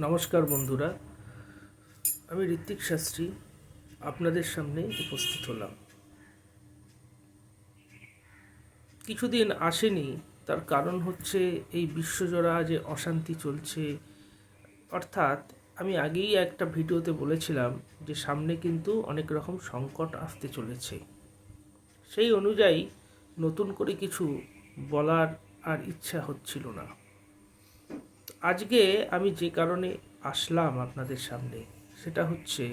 নমস্কার বন্ধুরা, আমি ঋত্বিক শাস্ত্রী আপনাদের সামনে উপস্থিত হলাম। কিছুদিন আসেনি, তার কারণ হচ্ছে এই বিশ্বজোড়া যে অশান্তি চলছে। অর্থাৎ আমি আগেই একটা ভিডিওতে বলেছিলাম যে সামনে কিন্তু অনেক রকম সংকট আসতে চলেছে। সেই অনুযায়ী নতুন করে কিছু বলার আর ইচ্ছা হচ্ছিল না। আজকে আমি যে কারণে আসলাম আপনাদের সামনে সেটা হচ্ছে,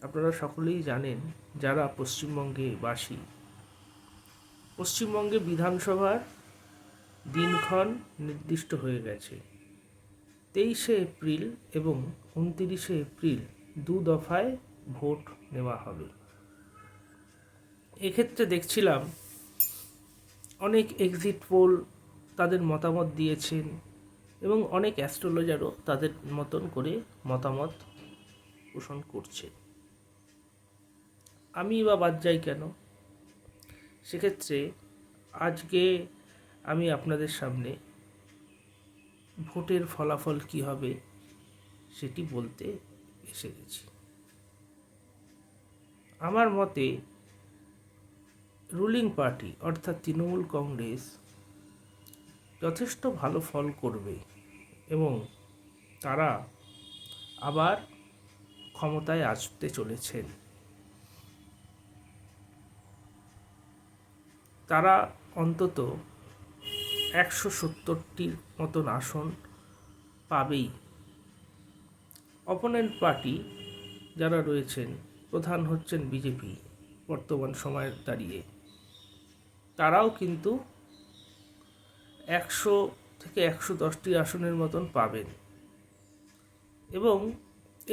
আপনারা সকলেই জানেন যারা পশ্চিমবঙ্গে বাসী, পশ্চিমবঙ্গে বিধানসভার দিনক্ষণ নির্দিষ্ট হয়ে গেছে। 23শে এপ্রিল এবং 29শে এপ্রিল দু দফায় ভোট নেওয়া হবে। এক্ষেত্রে দেখছিলাম অনেক এক্সিট পোল তাদের মতামত দিয়েছেন এবং অনেক অ্যাস্ট্রোলজারও তাদের মতন করে মতামত পোষণ করছে। আমি বা বাদ যাই কেন? সেক্ষেত্রে আজকে আমি আপনাদের সামনে ভোটের ফলাফল কী হবে সেটি বলতে এসে গেছি। আমার মতে রুলিং পার্টি অর্থাৎ তৃণমূল কংগ্রেস যথেষ্ট ভালো ফল করবে এবং তারা আবার ক্ষমতায় আসতে চলেছেন। তারা অন্তত 170টির মতন আসন পাবেই। অপোনেন্ট পার্টি যারা রয়েছেন, প্রধান হচ্ছেন বিজেপি বর্তমান সময়ে দাঁড়িয়ে, তারাও কিন্তু 100 থেকে 110টি আসনের মতন পাবেন। এবং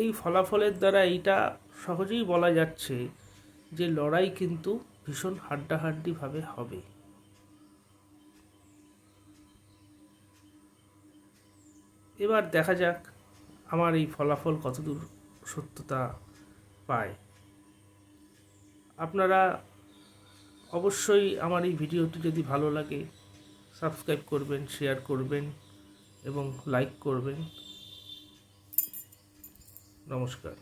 এই ফলাফলের দ্বারা এইটা সহজেই বলা যাচ্ছে যে লড়াই কিন্তু ভীষণ হাড্ডাহাড্ডিভাবে হবে। এবার দেখা যাক আমার এই ফলাফল কতদূর সত্যতা পায়। আপনারা অবশ্যই আমার এই ভিডিওটি যদি ভালো লাগে সাবস্ক্রাইব করবেন, শেয়ার করবেন এবং লাইক করবেন। নমস্কার।